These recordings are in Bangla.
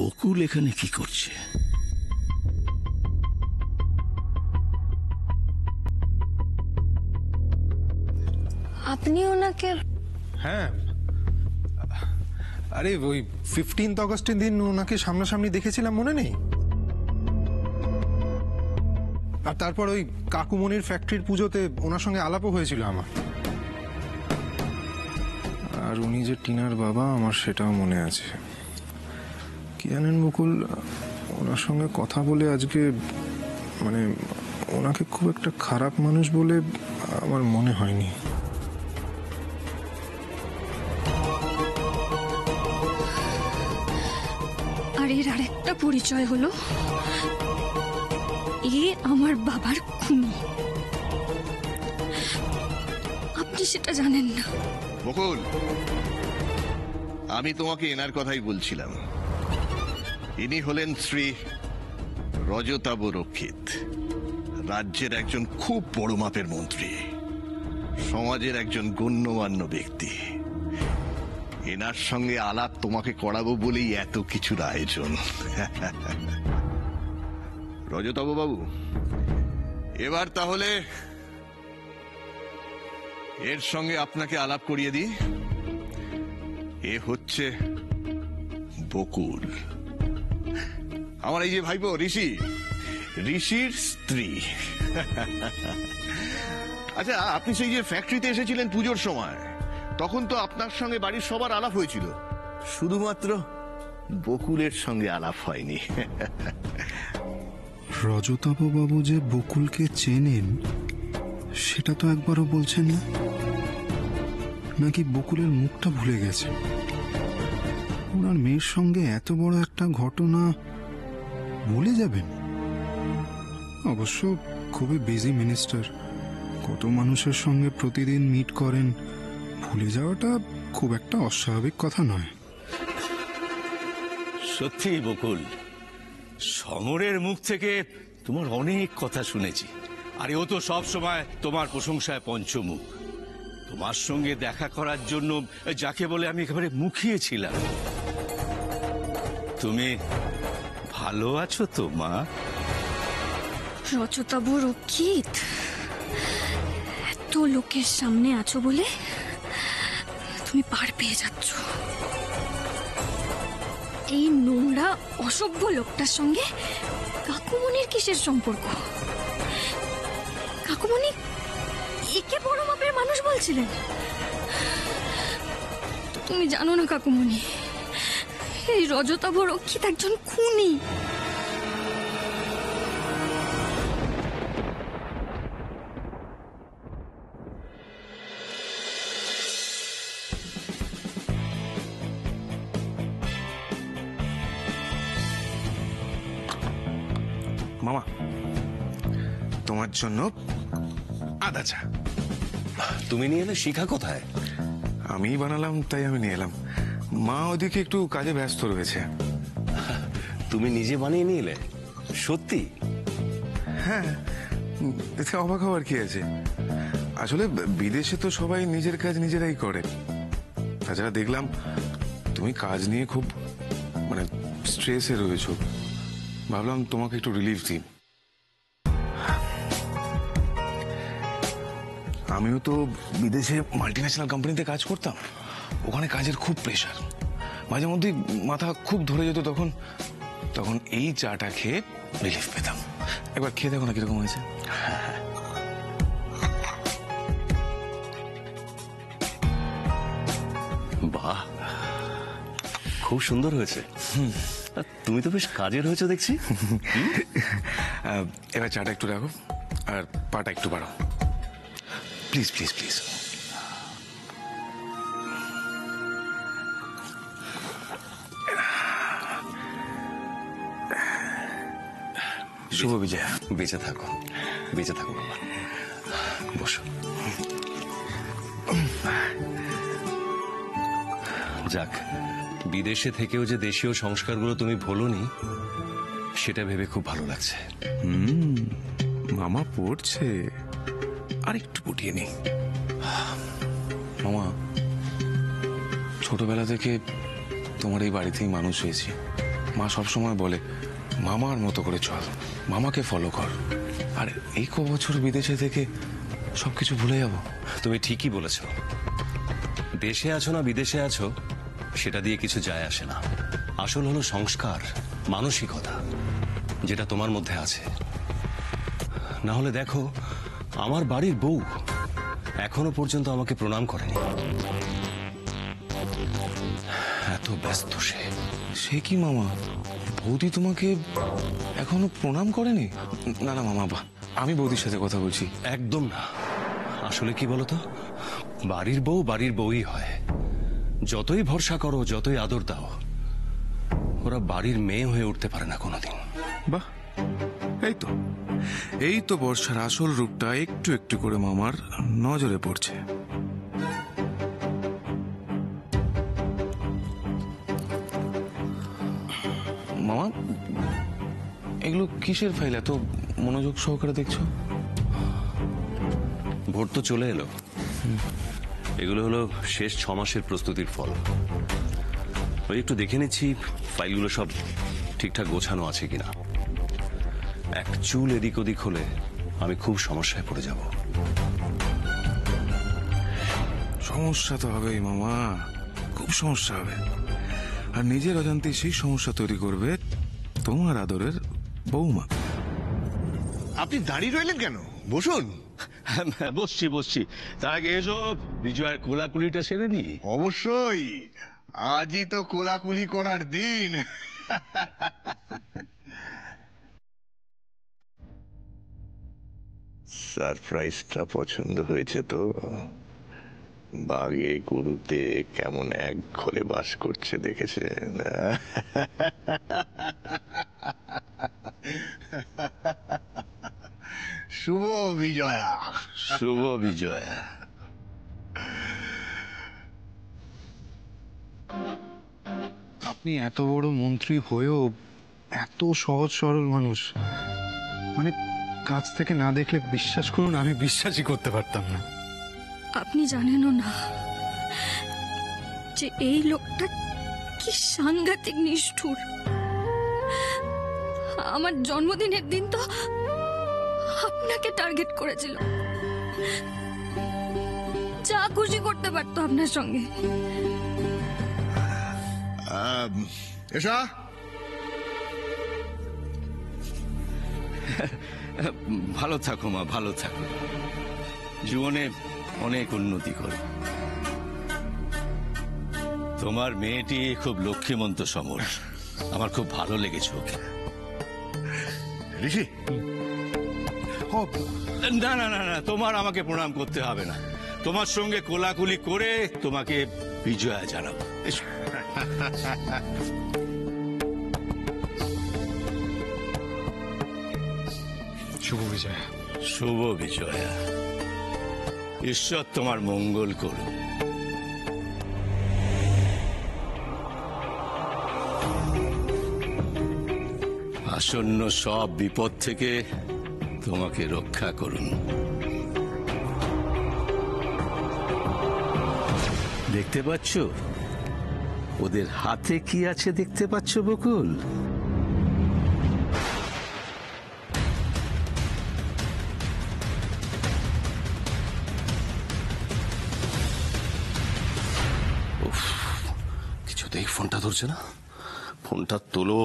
বকুল এখানে কি করছে? আপনি ওনাকে? হ্যাঁ, আরে ওই 15 আগস্টের দিন ওনাকে সামনাসামনি দেখেছিলাম, মনে নেই? আর তারপর ওই কাকুমনির ফ্যাক্টরির পুজোতে ওনার সঙ্গে আলাপও হয়েছিল আমার। আর উনি যে টিনার বাবা, আমার সেটাও মনে আছে। কি জানেন বকুল, ওনার সঙ্গে কথা বলে আজকে মানে ওনাকে খুব একটা খারাপ মানুষ বলে আমার মনে হয়নি। আর এর আরেকটা পরিচয় হলো, এ আমার বাবার খুনি। আপনি সেটা জানেন না। বকুল, আমি তোমাকে এনার কথাই বলছিলাম। ইনি হলেন শ্রী রজতাভ রক্ষিত, রাজ্যের একজন খুব বড় মাপের মন্ত্রী, সমাজের একজন গণ্যমান্য ব্যক্তি। এনার সঙ্গে আলাপ তোমাকে করাবো বলেই এত কিছুর আয়োজন। রজতাভ বাবু, এবার তাহলে এর সঙ্গে আপনাকে আলাপ করিয়ে দিই। এ হচ্ছে বকুল, আমার এই যে ভাইপো ঋষি, ঋষির স্ত্রী। আচ্ছা, আপনি সেই যে ফ্যাক্টরিতে এসেছিলেন পুজোর সময়, তখন তো আপনার সঙ্গে বাড়ির সবার আলাপ হয়েছিল, শুধুমাত্র বকুলের সঙ্গে আলাপ হয়নি। রজতাভ বাবু যে বকুলকে চেনেন সেটা তো একবারও বলছেন না। নাকি বকুলের মুখটা ভুলে গেছে? ওনার মেয়ের সঙ্গে এত বড় একটা ঘটনা ভুলে যাবেন? অবশ্য খুবই বিজি মিনিস্টার, কত মানুষের সঙ্গে প্রতিদিন মিট করেন, ভুলে যাওয়াটা খুব একটা অস্বাভাবিক কথা নয়। সত্যি বকুল, সমরের মুখ থেকে তোমার অনেক কথা শুনেছি। আর ও তো সব সময় তোমার প্রশংসায় পঞ্চমুখ। তোমার সঙ্গে দেখা করার জন্য যাকে বলে আমি একেবারে মুখিয়েছিলাম। তুমি ভালো আছো তো মা? রজতাভ রক্ষিত, এত লোকের সামনে আছো বলে তুমি পার পেয়ে যাচ্ছ। এই নোংরা অসভ্য লোকটার সঙ্গে কাকুমনির কিসের সম্পর্ক? কাকুমনি একে বড় মাপের মানুষ বলছিলেন? তুমি জানো না কাকুমনি, এই রজতাভ রক্ষিত একজন খুনি। মামা, তোমার জন্য আদা চা। তুমি নিয়ে এলে? শিখা কোথায়? আমি বানালাম, তাই আমি নিয়ে এলাম। মা ওদিকে একটু কাজে ব্যস্ত রয়েছে। তুমি নিজে বানিয়ে নিয়ে এলে? সত্যি? হ্যাঁ, এতে অবাক হওয়ার কি আছে? আসলে বিদেশে তো সবাই নিজের কাজ নিজেরাই করে। তাছাড়া দেখলাম তুমি কাজ নিয়ে খুব মানে স্ট্রেসে রয়েছো, ভাবলাম তোমাকে একটু রিলিফ দিই। আমিও তো বিদেশে মাল্টিন্যাশনাল কোম্পানিতে কাজ করতাম, ওখানে কাজের খুব প্রেশার, মাঝে মধ্যে মাথা খুব ধরে যেত। তখন তখন এই চাটা খেয়ে রিলিফ পেতাম। একবার খেয়ে দেখো না কিরকম হয়েছে। বাহ, খুব সুন্দর হয়েছে। তুমি তো বেশ কাজের হয়েছে দেখছি। এবার চাটা একটু রাখো আর পাটা একটু বাড়াও, প্লিজ প্লিজ প্লিজ। শুভ বিজয়া। বেঁচে থাকো, বেঁচে থাকো বাবা। বসো। যাক, বিদেশে থেকেও যে দেশীয় সংস্কারগুলো তুমি ভোলোনি, সেটা ভেবে খুব ভালো লাগছে। মামা পড়ছে, আর একটু পটিয়ে নেই। মামা, ছোটবেলা থেকে তোমার এই বাড়িতেই মানুষ হয়েছি, মা সবসময় বলে মামার মতো করে চল, মামাকে ফলো কর। আর এই ক বছর বিদেশে থেকে সবকিছু ভুলে যাব। তুমি ঠিকই বলেছ, দেশে আছো না বিদেশে আছো সেটা দিয়ে কিছু যায় আসে না। আসল হলো সংস্কার, মানসিকতা, যেটা তোমার মধ্যে আছে। না হলে দেখো, আমার বাড়ির বউ এখনো পর্যন্ত আমাকে প্রণাম করেনি। এত ব্যস্ত সে। সে কি মামা, বৌদি তোমাকে এখনো প্রণাম করেনি? না না মামা, আমি বৌদির সাথে কথা বলছি। একদম না। আসলে কি বলতো, বাড়ির বউ বাড়ির বউই হয়। যতই ভরসা করো, যতই আদর দাও, ওরা বাড়ির মেয়ে হয়ে উঠতে পারে না কোনোদিন। বাহ, এই তো বর্ষার আসল রূপটা একটু একটু করে মামার নজরে পড়ছে। মামা, এগুলো কিসের ফাইল এত মনোযোগ সহকারে দেখছো? ভোট তো চলে এলো, এগুলো হলো শেষ 6 মাসের প্রস্তুতির ফল। ওই একটু দেখে নিচ্ছি ফাইলগুলো সব ঠিকঠাক গোছানো আছে কিনা। এক চুল এদিক ওদিক হলে আমি খুব সমস্যায় পড়ে যাব। সমস্যা তো হবেই মামা, খুব সমস্যা হবে। আর নিজের অজান্তে সেই সমস্যা তৈরি করবে তোমার আদরের বৌমা। আপনি দাঁড়িয়ে রইলেন কেন? বসুন। বসছি। তার আগে এসো বিজয়ের কোলাকুলিটা সেরে নি। অবশ্যই, আজই তো কোলাকুলি করার দিন। সারপ্রাইজটা পছন্দ হয়েছে তো? বাঘে গরুতে কেমন এক ঘরে বাস করছে দেখেছেন? শুভ বিজয়া। শুভ বিজয়া। আপনি এত বড় মন্ত্রী হয়েও এত সহজ সরল মানুষ, মানে কাছ থেকে না দেখলে বিশ্বাস করুন আমি বিশ্বাসই করতে পারতাম না। আপনি জানেনও না যে এই লোকটা কি সাংঘাতিক নিষ্ঠুর। আমার জন্মদিনের দিন তো আপনাকে টার্গেট করেছিল, যা খুশি করতে পারতো আপনার সঙ্গে। এসা, ভালো থাকো মা, ভালো থাকো, জীবনে অনেক উন্নতি করো। তোমার মেয়েটি খুব লক্ষ্মীমন্ত সমর, আমার খুব ভালো লেগেছে ওকে। ঋষি, না না না না, তোমার আমাকে প্রণাম করতে হবে না। তোমার সঙ্গে কোলাকুলি করে তোমাকে বিজয়া জানাবো। এসো। শুভ বিজয়। শুভ বিজয়া, ঈশ্বর তোমার মঙ্গল করুন। আসন্ন সব বিপদ থেকে তোমাকে রক্ষা করুন। দেখতে পাচ্ছ ওদের হাতে কি আছে? দেখতে পাচ্ছ বকুল? কিছুতেই ফোনটা ধরছে না। ফোনটা তোলো।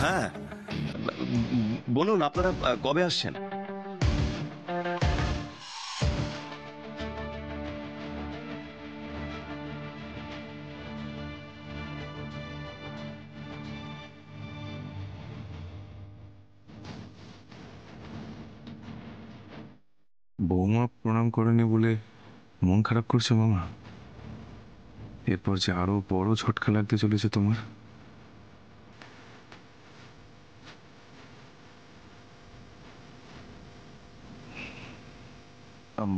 হ্যাঁ বলুন, আপনারা কবে আসছেন? বৌমা প্রণাম করেনি বলে মন খারাপ করছে মামা? এরপর যে আরো বড় ঝটকা লাগতে চলেছে তোমার।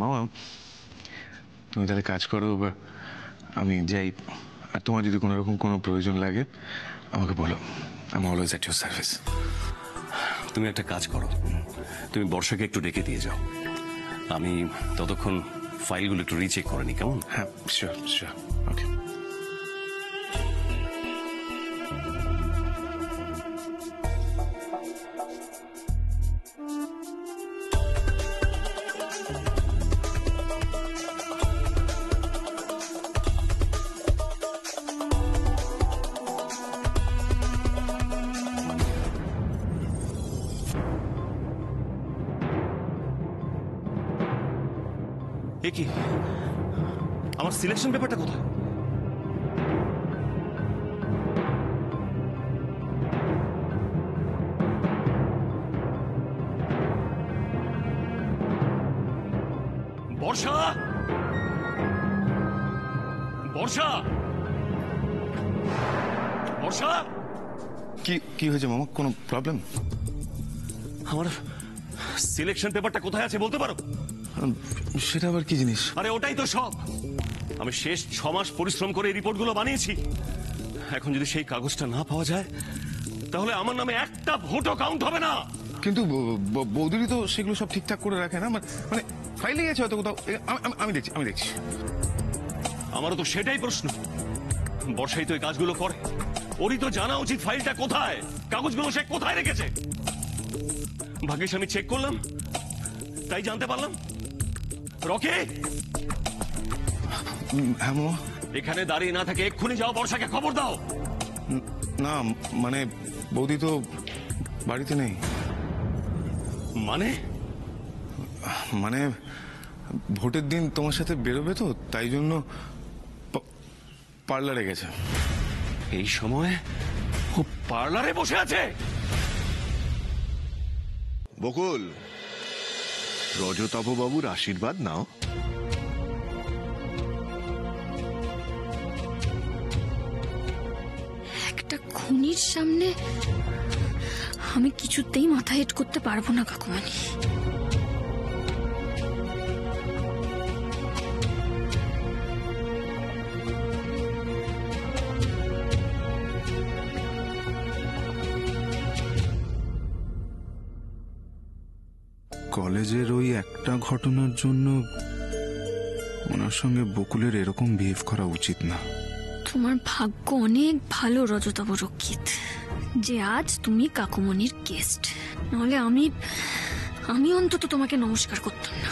মামা, তুমি তাহলে কাজ করো, বা আমি যাই। আর তোমার যদি কোনো রকম কোনো প্রয়োজন লাগে আমাকে বলো, আমি অলওয়েজ এট ইউর সার্ভিস। তুমি একটা কাজ করো, তুমি বর্ষাকে একটু ডেকে দিয়ে যাও। আমি ততক্ষণ ফাইলগুলো একটু রিচেক করে নি, কেমন? হ্যাঁ শিওর শিওর, ওকে। এ কি, আমার সিলেকশন পেপারটা কোথায়? বর্ষা, বর্ষা, বর্ষা! কি কি হয়েছে মামা, কোনো প্রবলেম? আমার সিলেকশন পেপারটা কোথায় আছে বলতে পারো? সেটা আবার কি জিনিস? আরে ওটাই তো সব। আমি শেষ 6 মাস পরিশ্রম করে এই রিপোর্টগুলো বানিয়েছি। এখন যদি সেই কাগজটা না পাওয়া যায় তাহলে আমার নামে একটা ভোটও কাউন্ট হবে না। কিন্তু বৌদিরই তো সেগুলো সব ঠিকঠাক করে রাখে না, মানে ফাইলে গেছে হয়তো কোথাও। আমি দেখছি। আমারও তো সেটাই প্রশ্ন। বর্ষাই তো এই কাজগুলো করে, ওরই তো জানা উচিত ফাইলটা কোথায়, কাগজগুলো সে কোথায় রেখেছে। ভাগ্যিস আমি চেক করলাম, তাই জানতে পারলাম। রকি, হ্যাঁ মামা। এখানে দাঁড়িয়ে না থাকে এক্ষুনি যাও, বর্ষাকে খবর দাও। না মানে বৌদি তো বাড়িতে নেই। মানে ভোটের দিন তোমার সাথে বেরোবে তো, তাই জন্য পার্লারে গেছে। এই সময় ও পার্লারে বসে আছে? বকুল, রজতাভ বাবুর আশীর্বাদ নাও। একটা খুনির সামনে আমি কিছুতেই মাথা হেট করতে পারবো না কাকুমণি। কলেজের ওই একটা ঘটনার জন্য ওনার সঙ্গে বকুলের এরকম বিহেভ করা উচিত না। তোমার ভাগ্য অনেক ভালো রজতাভ রক্ষিত যে আজ তুমি কাকুমণির গেস্ট, নাহলে আমি অন্তত তোমাকে নমস্কার করতাম না।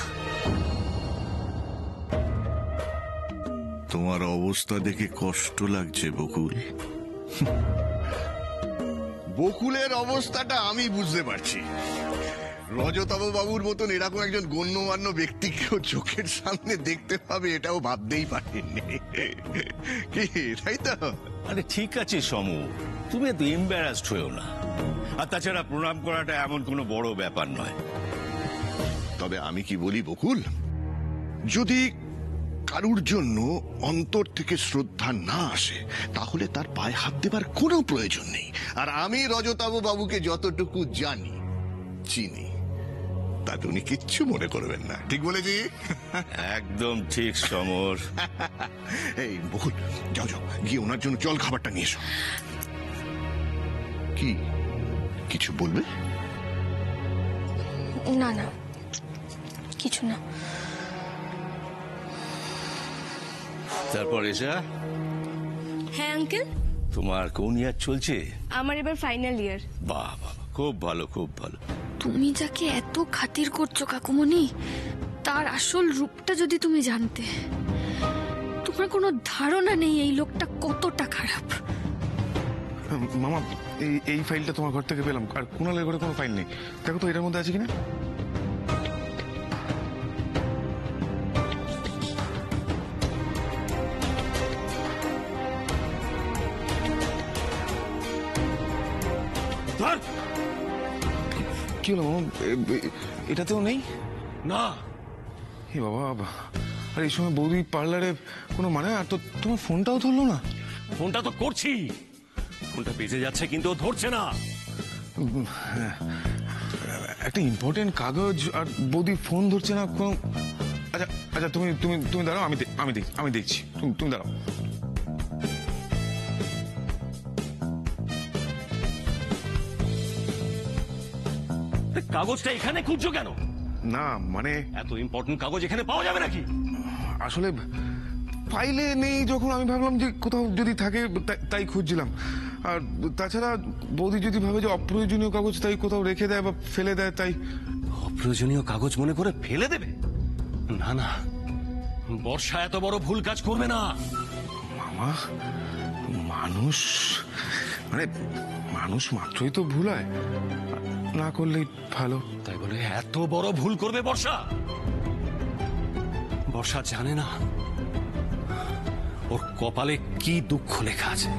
তোমার অবস্থা দেখে কষ্ট লাগছে বকুল। বকুলের অবস্থাটা আমি বুঝতে পারছি। রজতাভ বাবুর মতন এরকম একজন গণ্যমান্য ব্যক্তিকেও চোখের সামনে দেখতে পাবে এটাও ভাবতেই পারেননি, কি তাই তো? আরে ঠিক আছে সমু, তুমি এত এম্বারাসড হয়েও না। আর তাছাড়া প্রণাম করাটা এমন কোনো বড় ব্যাপার নয়। তবে আমি কি বলি বকুল, যদি কারুর জন্য অন্তর থেকে শ্রদ্ধা না আসে তাহলে তার পায়ে হাত দেবার কোনো প্রয়োজন নেই। আর আমি রজতাভ বাবুকে যতটুকু জানি চিনি তাতে উনি কিচ্ছু মনে করবেন না। ঠিক বলেছি? একদম ঠিক সমর। এই বকুল, যাও গিয়ে ওনার জন্য জল খাবারটা নিয়ে এসো। কি কিছু বলবে? না না, কিছু না। তারপর এসা, হ্যাঁ আঙ্কেল, তোমার কোন ইয়ার চলছে? আমার এবার ফাইনাল ইয়ার। বাহ বাহ, খুব ভালো খুব ভালো। তুমি যাকে এত খাতির করছো কাকুমণি, তার আসল রূপটা যদি তুমি জানতে, তোমার কোনো ধারণা নেই এই লোকটা কতটা খারাপ। মামা এই ফাইলটা তোমার ঘর থেকে পেলাম, আর কুণালের ঘরে কোনো ফাইল নেই। দেখো তো এটার মধ্যে আছে কিনা। কি হলো মামা, এটাতেও নেই? না। হে বাবা, আর এই সময় বৌদি পার্লারে কোনো মানে, আর তো তোমার ফোনটাও ধরলো না। ফোনটা তো করছি, ফোনটা বেজে যাচ্ছে কিন্তু ও ধরছে না। একটা ইম্পর্টেন্ট কাগজ আর বৌদি ফোন ধরছে না কোনো। আচ্ছা আচ্ছা, তুমি তুমি তুমি দাঁড়াও, আমি দেখছি। তুমি দাঁড়াও। কাগজটা এখানে খুঁজছো কেন? না মানে এত ইম্পর্টেন্ট কাগজ এখানে পাওয়া যাবে নাকি? আসলে ফাইলে নেই যখন আমি ভাবলাম যে কোথাও যদি থাকে তাই খুঁজছিলাম। আর তাছাড়া বৌদি যদি ভাবে যে অপ্রয়োজনীয় কাগজ তাই কোথাও রেখে দেয় বা ফেলে দেয় তাই। অপ্রয়োজনীয় কাগজ মনে করে ফেলে দেবে? না না, বর্ষা এত বড় ভুল কাজ করবে না। মামা, মানুষ মানে মানুষ মাত্রই তো ভুল হয়, না করলেই ভালো। তাই বলে এত বড় ভুল করবে বর্ষা? বর্ষা জানে না ওর কপালে কি দুঃখ লেখা আছে।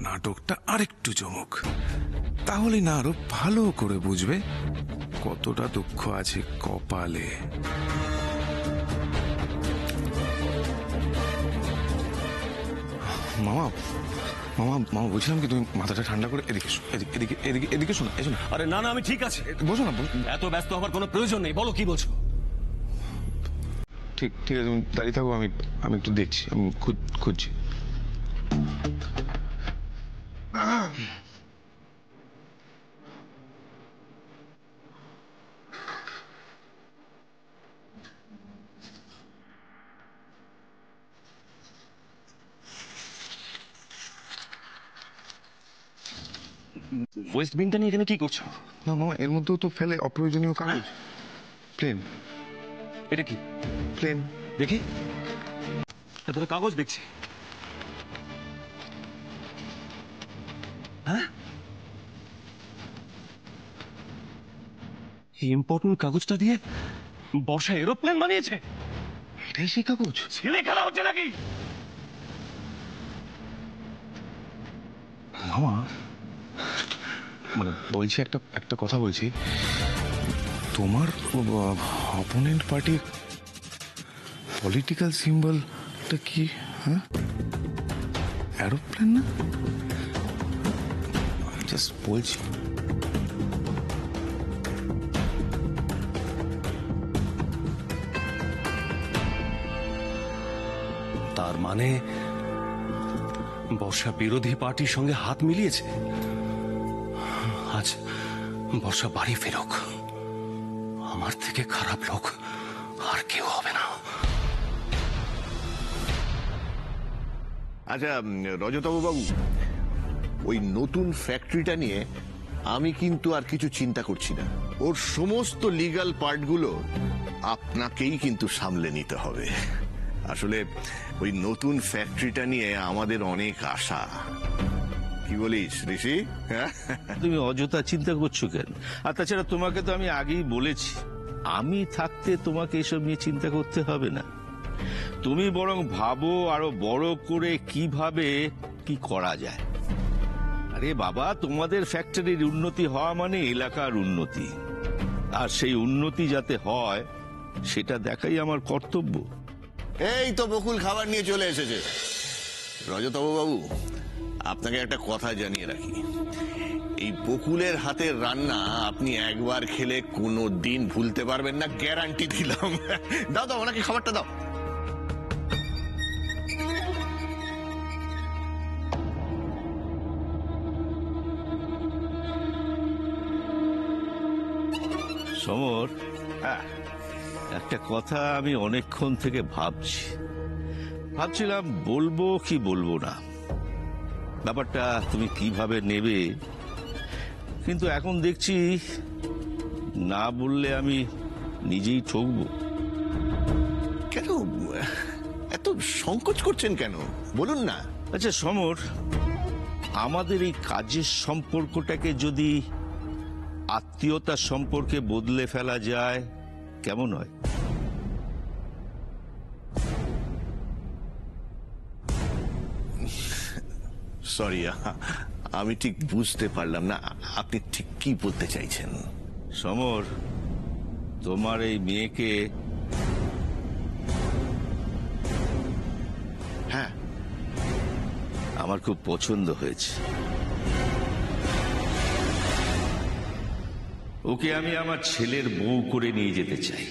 নাটকটা আরেকটু জমুক, তাহলে না আরো ভালো করে বুঝবে কতটা দুঃখ আছে কপালে। মামা মামা মামা বলছিলাম কি, তুমি মাথাটা ঠান্ডা করে এদিকে এসো, এদিকে এদিকে এদিকে শোনো, এসো না। আরে না না, আমি ঠিক আছে। বসো না, এত ব্যস্ত হবার কোনো প্রয়োজন নেই, বলো কি বলছো। ঠিক ঠিক আছে, তুমি দাঁড়িয়ে থাকো, আমি আমি একটু দেখছি, আমি খুঁজছি। ওয়েস্ট বিনটা নিয়ে এখানে কি করছো? না মামা, এর মধ্যেও তো ফেলে অপ্রয়োজনীয় কাগজ। প্লেন। এটা কি? প্লেন। দেখি, এতটা কাগজ দেখছি। হ্যাঁ, ইম্পর্টেন্ট কাগজটা দিয়ে বর্ষা এরোপ্লেন বানিয়েছে। এটাই সেই কাগজ? ছেলে খেলা হচ্ছে নাকি? মামা মানে বলছি, একটা কথা বলছি, তোমার অপোনেন্ট পার্টির পলিটিক্যাল সিম্বলটা কি? হ্যাঁ, এরোপ্লেন না? জাস্ট বলছি। তার মানে বর্ষা বিরোধী পার্টির সঙ্গে হাত মিলিয়েছে। আজ বর্ষা বাড়ি ফেরুক, আমার থেকে খারাপ লোক আর কেউ হবে না। আচ্ছা রজতবাবু বাবু, ওই নতুন ফ্যাক্টরিটা নিয়ে আমি কিন্তু আর কিছু চিন্তা করছি না। ওর সমস্ত লিগ্যাল পার্টগুলো আপনাকেই কিন্তু সামলে নিতে হবে। আসলে ওই নতুন ফ্যাক্টরিটা নিয়ে আমাদের অনেক আশা। কি বলিস ঋষি? তুমি অযথা চিন্তা করছো কেন? আর তাছাড়া তোমাকে তো আমি আগেই বলেছি, আমি থাকতে তোমাকে এসব নিয়ে চিন্তা করতে হবে না। তুমি বরং ভাবো আরো বড় করে কিভাবে কি করা যায়। আরে বাবা, তোমাদের ফ্যাক্টরির উন্নতি হওয়া মানে এলাকার উন্নতি, আর সেই উন্নতি যাতে হয় সেটা দেখাই আমার কর্তব্য। এই তো বকুল খাবার নিয়ে চলে এসেছে। রজতবাবু বাবু, আপনাকে একটা কথা জানিয়ে রাখি, এই বকুলের হাতের রান্না আপনি একবার খেলে কোনো দিন ভুলতে পারবেন না, গ্যারান্টি দিলাম। দাও দাও, ওনাকে খাবারটা দাও। সমর, একটা কথা আমি অনেকক্ষণ থেকে ভাবছিলাম বলবো কি বলবো না, ব্যাপারটা তুমি কিভাবে নেবে। কিন্তু এখন দেখছি না বললে আমি নিজেই ঠকবো। কেন এত সংকোচ করছেন কেন, বলুন না। আচ্ছা সমর, আমাদের এই কাজের সম্পর্কটাকে যদি আত্মীয়তার সম্পর্কে বদলে ফেলা যায় কেমন হয়? সরি, আমি ঠিক বুঝতে পারলাম না আপনি ঠিক কি বলতে চাইছেন। সমর, তোমার এই মেয়েকে হ্যাঁ, আমার খুব পছন্দ হয়েছে। ওকে আমি আমার ছেলের বউ করে নিয়ে যেতে চাই।